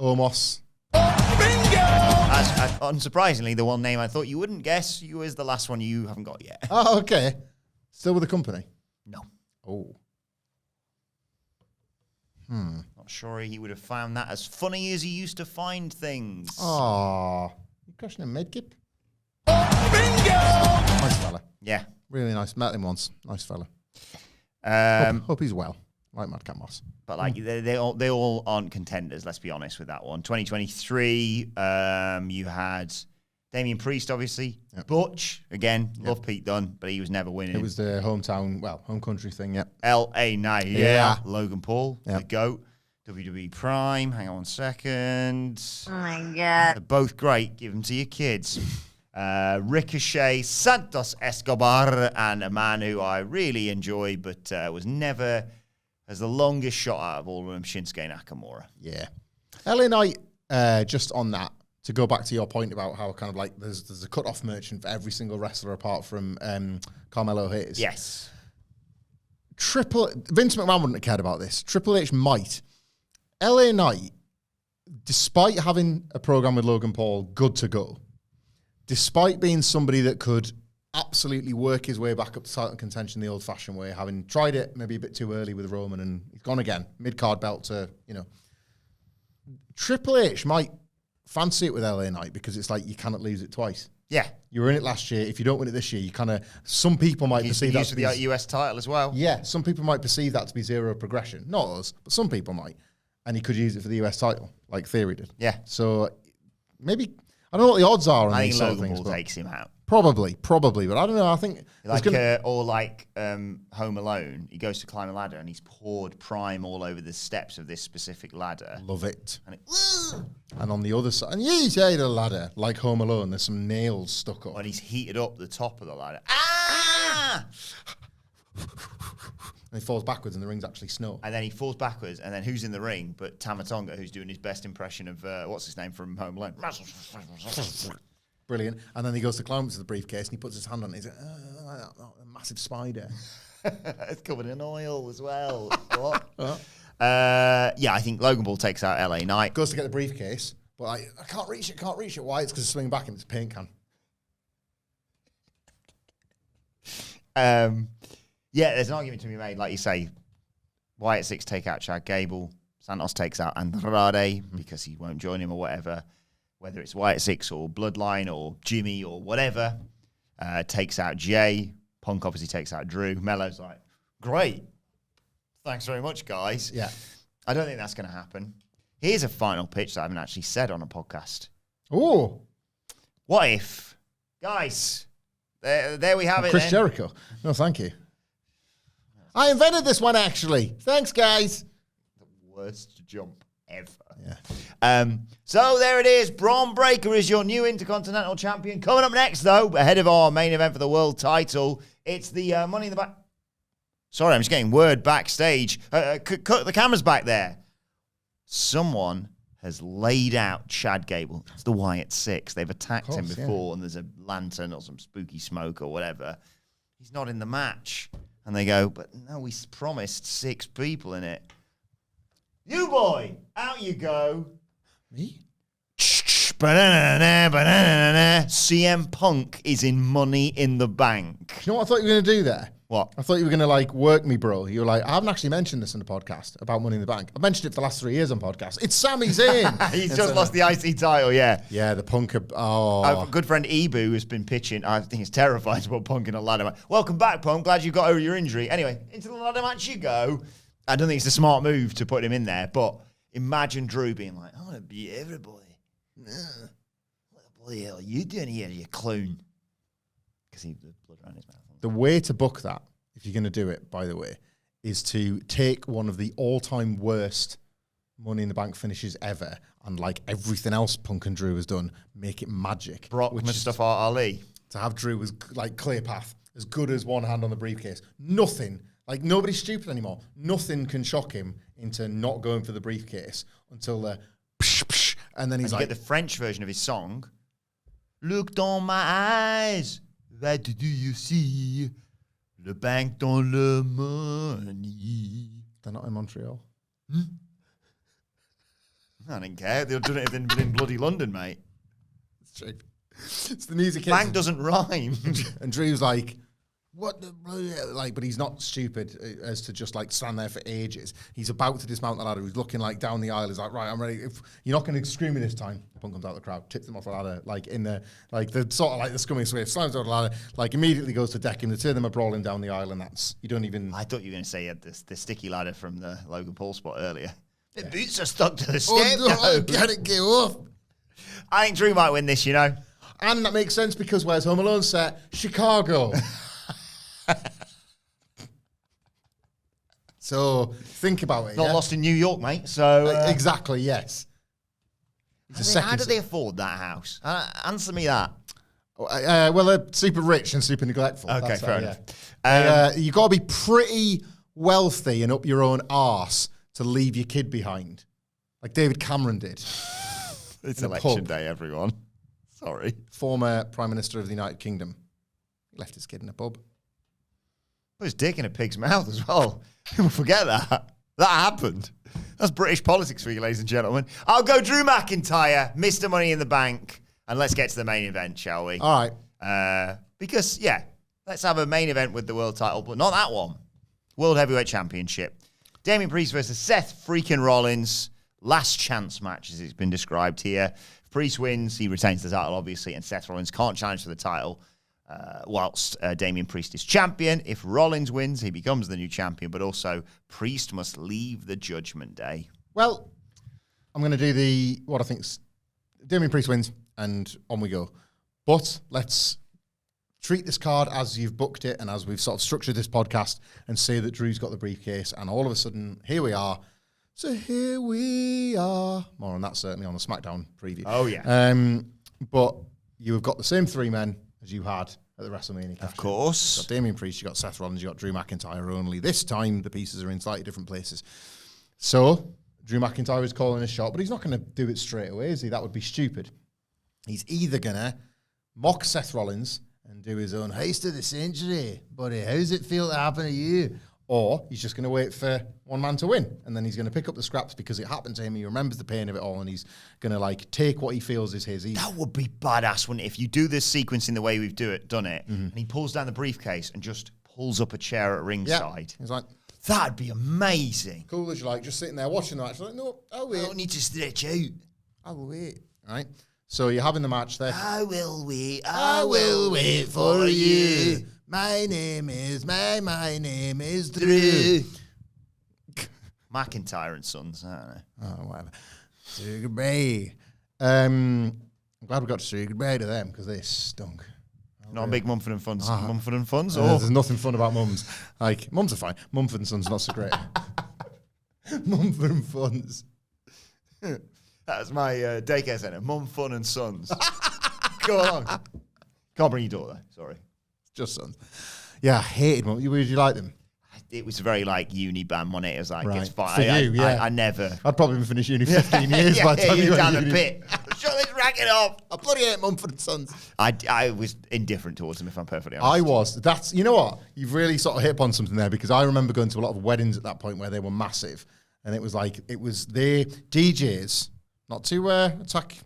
Speaker 2: Omos.
Speaker 1: Bingo! Unsurprisingly, the one name I thought you wouldn't guess, you is the last one you haven't got yet.
Speaker 2: Oh, okay. Still with the company?
Speaker 1: No.
Speaker 2: Oh.
Speaker 1: Not sure he would have found that as funny as he used to find things.
Speaker 2: Oh. You questioning Medkip?
Speaker 1: Bingo!
Speaker 2: Nice fella.
Speaker 1: Yeah.
Speaker 2: Really nice. Met him once. Nice fella. Hope he's well. Like Madcap Moss.
Speaker 1: But like they all aren't contenders, let's be honest with that one. 2023, you had Damian Priest, obviously. Yep. Butch, again, love Pete Dunne, but he was never winning.
Speaker 2: It was the home country thing, yeah.
Speaker 1: LA Knight, yeah. Logan Paul, the GOAT. WWE Prime, hang on 1 second.
Speaker 3: Oh my God.
Speaker 1: They're both great, give them to your kids. Ricochet, Santos Escobar, and a man who I really enjoy, but was never... as the longest shot out of all of them, Shinsuke Nakamura.
Speaker 2: Yeah. LA Knight, just on that, to go back to your point about how kind of like there's a cut-off merchant for every single wrestler apart from Carmelo Hayes.
Speaker 1: Yes.
Speaker 2: Vince McMahon wouldn't have cared about this. Triple H might. LA Knight, despite having a program with Logan Paul good to go, despite being somebody that could absolutely work his way back up to title contention the old-fashioned way, having tried it maybe a bit too early with Roman, and he's gone again, mid-card belt to, Triple H might fancy it with LA Knight because it's like you cannot lose it twice.
Speaker 1: Yeah.
Speaker 2: You were in it last year. If you don't win it this year, you kind of, some people might perceive that to be...
Speaker 1: the US title as well.
Speaker 2: Yeah, some people might perceive that to be zero progression. Not us, but some people might. And he could use it for the US title, like Theory did.
Speaker 1: Yeah.
Speaker 2: So maybe, I don't know what the odds are on
Speaker 1: I
Speaker 2: these
Speaker 1: think
Speaker 2: sort of
Speaker 1: Logan
Speaker 2: things.
Speaker 1: Paul takes him out.
Speaker 2: Probably, but I don't know. I think
Speaker 1: Home Alone. He goes to climb a ladder and he's poured prime all over the steps of this specific ladder.
Speaker 2: Love it. And on the other side, and you say the ladder like Home Alone. There's some nails stuck up,
Speaker 1: and he's heated up the top of the ladder. Ah!
Speaker 2: And he falls backwards, and the ring's actually snow.
Speaker 1: And then he falls backwards, and then who's in the ring? But Tamatonga, who's doing his best impression of what's his name from Home Alone.
Speaker 2: Brilliant. And then he goes to climb to the briefcase and he puts his hand on it. He's like, a massive spider.
Speaker 1: It's covered in oil as well. What? Yeah, I think Logan Paul takes out LA Knight.
Speaker 2: Goes to get the briefcase, but I can't reach it. Why? It's because it's swinging back and it's a paint can.
Speaker 1: Yeah, there's an argument to be made, like you say. Wyatt Six take out Chad Gable. Santos takes out Andrade because he won't join him or whatever. Whether it's Wyatt Six or Bloodline or Jimmy or whatever, takes out Jay. Punk obviously takes out Drew. Mello's like, great. Thanks very much, guys.
Speaker 2: Yeah.
Speaker 1: I don't think that's going to happen. Here's a final pitch that I haven't actually said on a podcast.
Speaker 2: Oh.
Speaker 1: What if, guys, there we have it.
Speaker 2: Chris Jericho. No, thank you. I invented this one, actually. Thanks, guys.
Speaker 1: The worst jump ever.
Speaker 2: Yeah.
Speaker 1: So there it is. Braun Breaker is your new Intercontinental Champion. Coming up next, though, ahead of our main event for the world title, it's the Money in the Bank. Sorry, I'm just getting word backstage. Cut the cameras back there. Someone has laid out Chad Gable. It's the Wyatt Six. They've attacked him before, and there's a lantern or some spooky smoke or whatever. He's not in the match. And they go, but no, we promised 6 people in it. You boy, out you go.
Speaker 2: Me?
Speaker 1: CM Punk is in Money in the Bank.
Speaker 2: You know what I thought you were going to do there?
Speaker 1: What?
Speaker 2: I thought you were going to, work me, bro. You were like, I haven't actually mentioned this in the podcast about Money in the Bank. I've mentioned it for the last 3 years on podcasts. It's Sami Zayn.
Speaker 1: He's just lost the IC title, yeah.
Speaker 2: Yeah, the Punk.
Speaker 1: Our good friend Ibu has been pitching. I think he's terrified about Punk in a ladder match. Welcome back, Punk. Glad you got over your injury. Anyway, into the ladder match you go. I don't think it's a smart move to put him in there, but imagine Drew being like, I want to beat everybody. What the bloody hell are you doing here, you clown? Because he had blood around his mouth.
Speaker 2: The way to book that, if you're going to do it, by the way, is to take one of the all-time worst Money in the Bank finishes ever and, everything else Punk and Drew has done, make it magic.
Speaker 1: Brock Mustafa Ali.
Speaker 2: To have Drew as, clear path, as good as one hand on the briefcase. Nothing. Nobody's stupid anymore. Nothing can shock him into not going for the briefcase until the psh, psh, and then he's
Speaker 1: get the French version of his song. Look dans my eyes, what do you see? Le bank dans le money.
Speaker 2: They're not in Montreal.
Speaker 1: I don't care. They've done it in bloody London, mate.
Speaker 2: It's true. It's the music.
Speaker 1: Bank doesn't rhyme.
Speaker 2: And Drew's like, what the but he's not stupid as to just stand there for ages. He's about to dismount the ladder. He's looking down the aisle. He's like, right, I'm ready. If you're not going to scream me this time, Punk comes out of the crowd, tips him off the ladder, in the the sort of the scummy swift, slams out the ladder, immediately goes to deck him. The two of them are brawling down the aisle, and that's you don't even.
Speaker 1: I thought you were going to say you had the sticky ladder from the Logan Paul spot earlier. The boots are stuck to the step.
Speaker 2: Oh, no, I gotta get off.
Speaker 1: I think Drew might win this,
Speaker 2: And that makes sense because where's Home Alone set? Chicago. So think about it.
Speaker 1: Not lost in New York, mate. So
Speaker 2: exactly, yes.
Speaker 1: How do they afford that house? Answer me that.
Speaker 2: Well, they're super rich and super neglectful.
Speaker 1: Okay,
Speaker 2: That's
Speaker 1: fair
Speaker 2: enough. You've got to be pretty wealthy and up your own arse to leave your kid behind, like David Cameron did.
Speaker 1: It's election day, everyone. Sorry.
Speaker 2: Former Prime Minister of the United Kingdom. He left his kid in a pub.
Speaker 1: Put his dick in a pig's mouth as well. People forget that. That happened. That's British politics for you, ladies and gentlemen. I'll go Drew McIntyre, Mr. Money in the Bank, and let's get to the main event, shall we?
Speaker 2: All
Speaker 1: right. Because, let's have a main event with the world title, but not that one. World Heavyweight Championship. Damian Priest versus Seth freaking Rollins. Last chance match, as it's been described here. If Priest wins, he retains the title, obviously, and Seth Rollins can't challenge for the title whilst Damian Priest is champion. If Rollins wins, he becomes the new champion, but also Priest must leave the Judgment Day.
Speaker 2: Well, I'm going to do what I think Damian Priest wins, and on we go. But let's treat this card as you've booked it and as we've sort of structured this podcast and say that Drew's got the briefcase, and all of a sudden, here we are. So here we are. More on that certainly on the SmackDown preview.
Speaker 1: Oh, yeah.
Speaker 2: But you have got the same three men as you had at the WrestleMania.
Speaker 1: Of course.
Speaker 2: You've got Damian Priest, you've got Seth Rollins, you've got Drew McIntyre, only this time the pieces are in slightly different places. So Drew McIntyre is calling a shot, but he's not going to do it straight away, is he? That would be stupid. He's either going to mock Seth Rollins and do his own haste of the century, buddy, how does it feel to happen to you? Or he's just going to wait for one man to win, and then he's going to pick up the scraps because it happened to him. He remembers the pain of it all, and he's going to like take what he feels is his.
Speaker 1: That would be badass, wouldn't it? If you do this sequence in the way we've done it, and he pulls down the briefcase and just pulls up a chair at ringside.
Speaker 2: He's like,
Speaker 1: that'd be amazing.
Speaker 2: cool as you like, just sitting there watching the match. Like, no, I'll wait.
Speaker 1: I don't need to stretch out.
Speaker 2: I'll wait. Right. So you're having the match there.
Speaker 1: I will wait.
Speaker 2: I will wait for you. My name is Drew.
Speaker 1: McIntyre and Sons, I don't know.
Speaker 2: Oh, whatever. Say goodbye. I'm glad we got to say goodbye to them because they stunk.
Speaker 1: Not a big Mumford and Sons. Mumford and Sons?
Speaker 2: There's nothing fun about mums. Like, mums are fine. Mumford and Sons not so great. Mumford and Sons.
Speaker 1: That's my daycare centre. Mumford and Sons. Go on. Can't bring your daughter. Sorry.
Speaker 2: Just Sons. Yeah, I hated them. Would you like them?
Speaker 1: It was very like uni band money. It was like,
Speaker 2: Right.
Speaker 1: it's fine.
Speaker 2: For you, yeah.
Speaker 1: I never.
Speaker 2: I'd probably been finished uni 15 years by the time you
Speaker 1: down
Speaker 2: got
Speaker 1: the
Speaker 2: uni.
Speaker 1: pit. Shut this racket off.
Speaker 2: I bloody hate Mumford and Sons.
Speaker 1: I was indifferent towards them, if I'm perfectly honest.
Speaker 2: I was. That's, you know what? You've really sort of hit upon something there because I remember going to a lot of weddings at that point where they were massive. And it was like, it was their DJs, not to attack,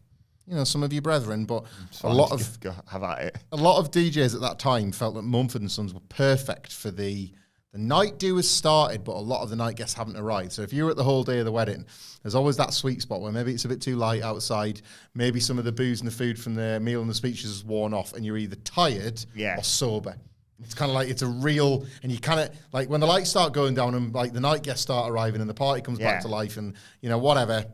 Speaker 2: you know, some of your brethren, but a lot of
Speaker 1: have at it.
Speaker 2: a lot of DJs at that time felt that Mumford and Sons were perfect for the night do has started, but a lot of the night guests haven't arrived. So if you were at the whole day of the wedding, there's always that sweet spot where maybe it's a bit too light outside, maybe some of the booze and the food from the meal and the speeches has worn off, and you're either tired or sober. It's kind of like it's a real, and you kind of like when the lights start going down and like the night guests start arriving and the party comes back to life, and you know whatever.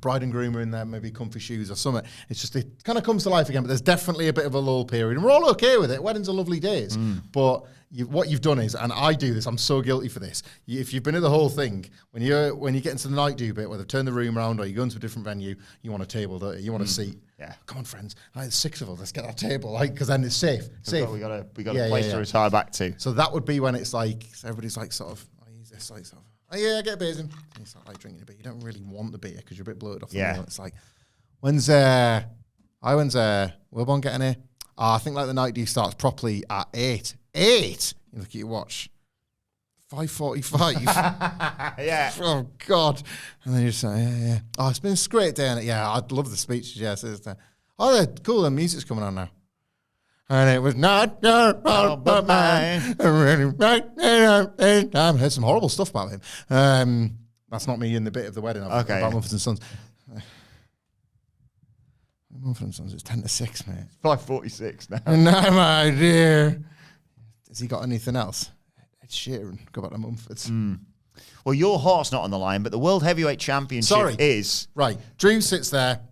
Speaker 2: Bride and groom are in there, maybe comfy shoes or something. It's just, it kind of comes to life again, but there's definitely a bit of a lull period. And we're all okay with it. Weddings are lovely days. But what you've done is, and I do this, I'm so guilty for this. If you've been in the whole thing, when you get into the night do bit, where they've turned the room around or you go into a different venue, you want a table, don't you? You want a seat.
Speaker 1: Yeah.
Speaker 2: Come on, friends. There's 6 of us. Let's get that table, like, because then it's safe.
Speaker 1: We got a place to retire back to.
Speaker 2: So that would be when it's like, everybody's like sort of, I use this like sort of, oh yeah, get a beer in. And it's not like drinking a beer. You don't really want the beer because you're a bit bloated off the meal. It's like, when's Wilbourn getting here? I think like the night do starts properly at 8. 8? You look at your watch. 5:45.
Speaker 1: Yeah.
Speaker 2: Oh God. And then you say, yeah. Oh, it's been a great day. And yeah, I'd love the speeches. Yes. Oh, they're cool. The music's coming on now. And it was not your fault but mine. I've heard some horrible stuff about him. That's not me in the bit of the wedding. About Mumford and Sons. Mumford and Sons, it's 10-6, mate.
Speaker 1: 5:46 now.
Speaker 2: No, my dear. Has he got anything else? Ed Sheeran. Go back to Mumford's.
Speaker 1: Well, your heart's not on the line, but the World Heavyweight Championship is.
Speaker 2: Right. Drew sits there.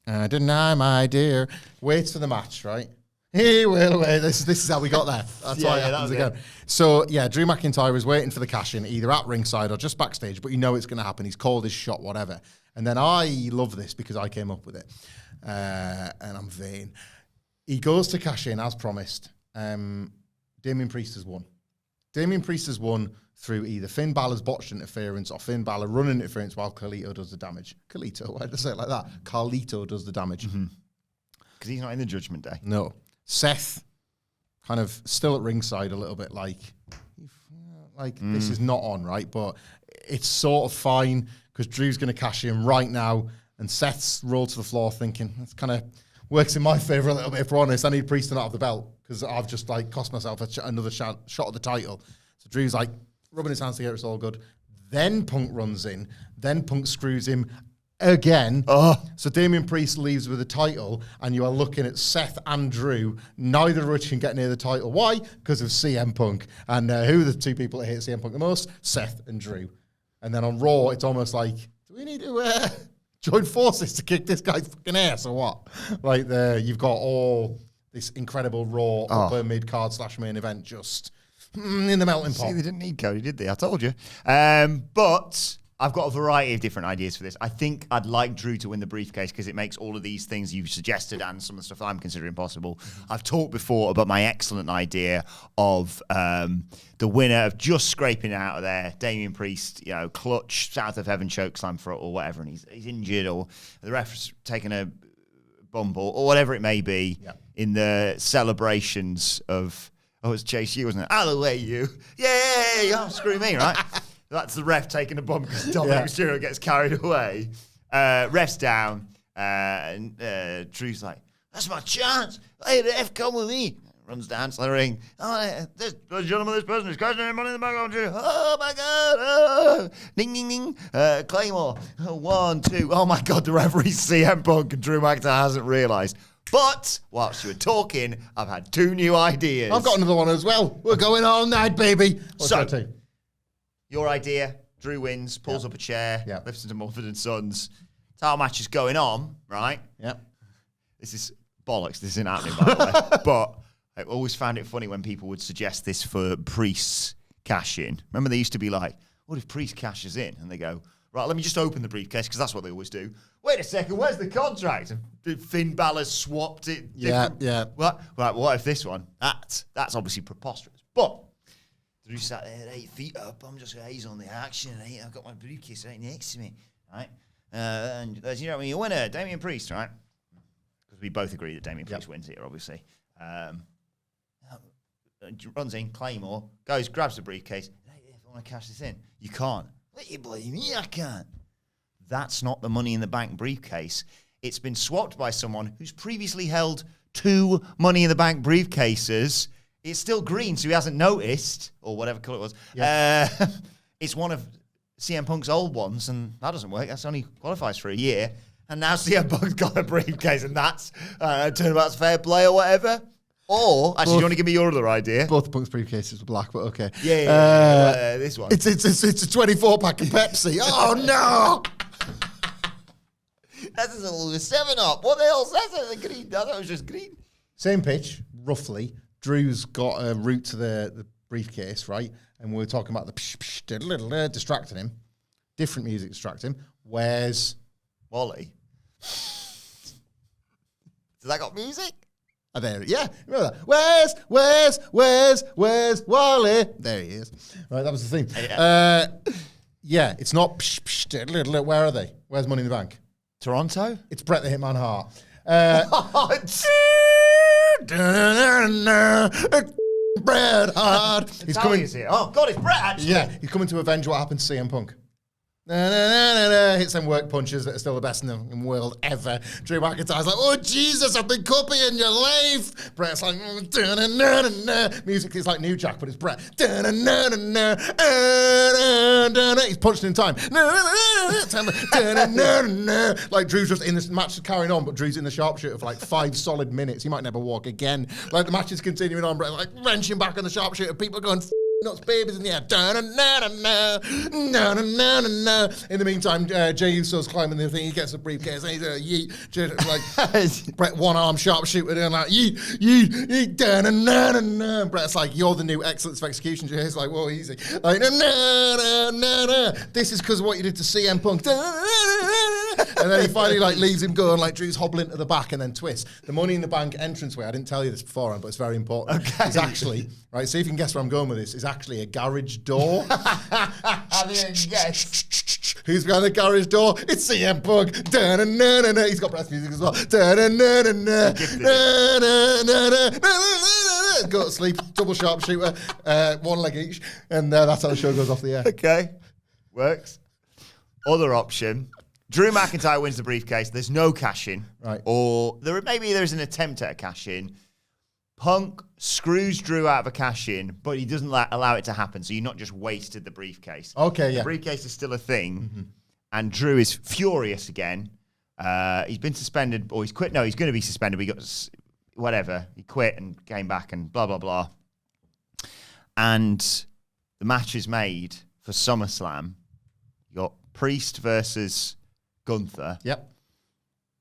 Speaker 2: Deny, my dear. Waits for the match, right? He will wait. This is how we got there. That's why it happens again. So, yeah, Drew McIntyre is waiting for the cash-in, either at ringside or just backstage, but you know it's going to happen. He's called his shot, whatever. And then I love this because I came up with it. And I'm vain. He goes to cash in, as promised. Damian Priest has won. Damian Priest has won through either Finn Balor's botched interference or Finn Balor running interference while Carlito does the damage. Carlito, why did I say it like that? Carlito does the damage.
Speaker 1: Because he's not in the Judgment Day.
Speaker 2: No. Seth, kind of still at ringside a little bit like this is not on, right? But it's sort of fine because Drew's going to cash in right now and Seth's rolled to the floor thinking, that's kind of works in my favour a little bit, if we're honest. I need Priest to not have the belt because I've just like cost myself another shot at the title. So Drew's like rubbing his hands together, it's all good. Then Punk runs in, then Punk screws him again. So Damian Priest leaves with the title, and you are looking at Seth and Drew, neither of which can get near the title. Why? Because of CM Punk. And who are the two people that hate CM Punk the most? Seth and Drew. And then on Raw, it's almost like, do we need to join forces to kick this guy's fucking ass or what? Like, you've got all this incredible Raw upper mid-card / main event just in the melting pot.
Speaker 1: See, they didn't need Cody, did they? I told you. But I've got a variety of different ideas for this. I think I'd like Drew to win the briefcase because it makes all of these things you've suggested and some of the stuff I'm considering possible. I've talked before about my excellent idea of the winner of just scraping it out of there, Damian Priest, clutch, South of Heaven chokeslam for it or whatever, and he's injured or the ref's taking a bump or whatever it may be in the celebrations of, it's Chase U, wasn't it? Out of the way, you. Yeah, screw me, right? That's the ref taking a bump because Dominic Mysterio gets carried away. Ref's down. And Drew's like, that's my chance. Hey, the ref, come with me. Runs down to the ring. This gentleman, this person is questioning money in the bank. Oh, my God. Oh. Ding, ding, ding. Claymore. 1, 2. Oh, my God, the referee's CM Punk and Drew McIntyre hasn't realised. But whilst you were talking, I've had 2 new ideas.
Speaker 2: I've got another one as well. We're going all night, baby.
Speaker 1: Your idea, Drew wins, pulls up a chair, lifts into Mumford & Sons. Title match is going on, right?
Speaker 2: Yep.
Speaker 1: This is bollocks. This isn't happening, by the way. But I always found it funny when people would suggest this for Priest's cash-in. Remember, they used to be like, what if Priest cashes in? And they go, right, let me just open the briefcase, because that's what they always do. Wait a second, where's the contract? And Finn Balor swapped it.
Speaker 2: Yeah.
Speaker 1: What? Right, what if this one? That's obviously preposterous. But Drew sat there 8 feet up. I'm just eyes on the action. I've got my briefcase right next to me, right? And as you know, when you winner, Damian Priest, right? Because we both agree that Damian Priest wins here, obviously. Runs in, Claymore, goes, grabs the briefcase. Hey, if I want to cash this in, you can't. What you blame me? I can't. That's not the Money in the Bank briefcase. It's been swapped by someone who's previously held 2 Money in the Bank briefcases. It's still green, so he hasn't noticed, or whatever colour it was. Yeah. It's one of CM Punk's old ones, and that doesn't work. That's only qualifies for a year. And now CM Punk's got a briefcase, and that's turnabout's fair play or whatever. Or, actually, do you want to give me your other idea?
Speaker 2: Both Punk's briefcases were black, but okay.
Speaker 1: Yeah. This one.
Speaker 2: It's a 24-pack of Pepsi. Oh, no!
Speaker 1: That's a little 7-Up. What the hell's that? That's green. I thought it was just green.
Speaker 2: Same pitch, roughly. Drew's got a route to the briefcase, right? And we were talking about the distracting him. Different music distracting him. Where's
Speaker 1: Wally? Has that got music?
Speaker 2: Oh, there, yeah, remember that. Where's Wally? There he is. Right, that was the theme. Yeah, it's not. Where are they? Where's Money in the Bank?
Speaker 1: Toronto?
Speaker 2: It's Bret the Hitman Hart. Bret Hart.
Speaker 1: He's coming. Here. Oh God, it's Bret. Actually.
Speaker 2: Yeah, he's coming to avenge what happened to CM Punk. Hits them work punches that are still the best in the world ever. Drew McIntyre's like, oh Jesus, I've been copying your life. Bret's like, music is like New Jack, but it's Bret. He's punched in time. Like Drew's just in this match carrying on, but Drew's in the sharpshooter for like 5 solid minutes. He might never walk again. Like the match is continuing on, Bret like wrenching back on the sharpshooter. People are going nuts, babies in the air. In the meantime, Jey Uso's climbing the thing. He gets a briefcase and he's a yeet. Like Bret, one arm sharpshooter, and like yeet. Bret's like, you're the new Excellence of Execution. Jey's like, whoa, easy. Like this is because of what you did to CM Punk. And then he finally like leaves him go, and like Drew's hobbling to the back and then twists. The Money in the Bank entranceway, I didn't tell you this beforehand, but it's very important. Okay. It's actually, right, see if you can guess where I'm going with this, is actually a garage door.
Speaker 1: I didn't guess.
Speaker 2: Who's behind the garage door? It's CM Punk. He's got breath music as well. Go to sleep, double sharpshooter, 1 leg each, and that's how the show goes off the air.
Speaker 1: Okay, works. Other option. Drew McIntyre wins the briefcase. There's no cash-in.
Speaker 2: Right.
Speaker 1: Or maybe there's an attempt at a cash-in. Punk screws Drew out of a cash-in, but he doesn't allow it to happen, so you're not just wasted the briefcase.
Speaker 2: Okay, yeah.
Speaker 1: The briefcase is still a thing, and Drew is furious again. He's been suspended, or he's quit. No, he's going to be suspended. He got whatever. He quit and came back and blah, blah, blah. And the match is made for SummerSlam. You got Priest versus Gunther.
Speaker 2: Yep.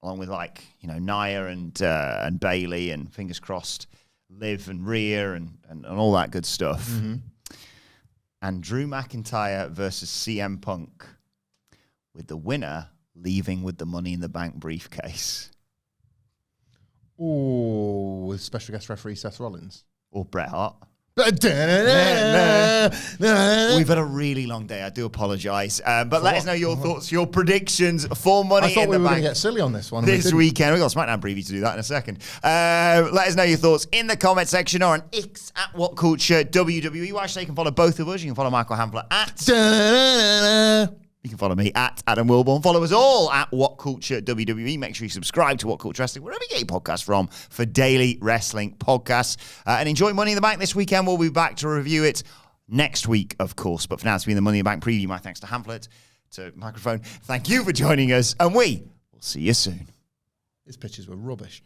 Speaker 1: along with Nia and Bailey, and fingers crossed, Liv and Rhea and all that good stuff. Mm-hmm. And Drew McIntyre versus CM Punk, with the winner leaving with the Money in the Bank briefcase.
Speaker 2: Ooh, with special guest referee Seth Rollins.
Speaker 1: Or Bret Hart. We've had a really long day. I do apologise. But let us know your thoughts, your predictions for Money in the Bank.
Speaker 2: I thought we were going to get silly on this one.
Speaker 1: This weekend. We've got a SmackDown preview to do that in a second. Let us know your thoughts in the comment section or on X at WhatCulture WWE. Well, actually, you can follow both of us. You can follow Michael Hamflett at... You can follow me at Adam Wilbourn. Follow us all at WhatCulture WWE. Make sure you subscribe to WhatCulture Wrestling, wherever you get your podcasts from, for daily wrestling podcasts. And enjoy Money in the Bank this weekend. We'll be back to review it next week, of course. But for now, it's been the Money in the Bank preview. My thanks to Hamflett, to Microphone. Thank you for joining us, and we will see you soon.
Speaker 2: His pitches were rubbish.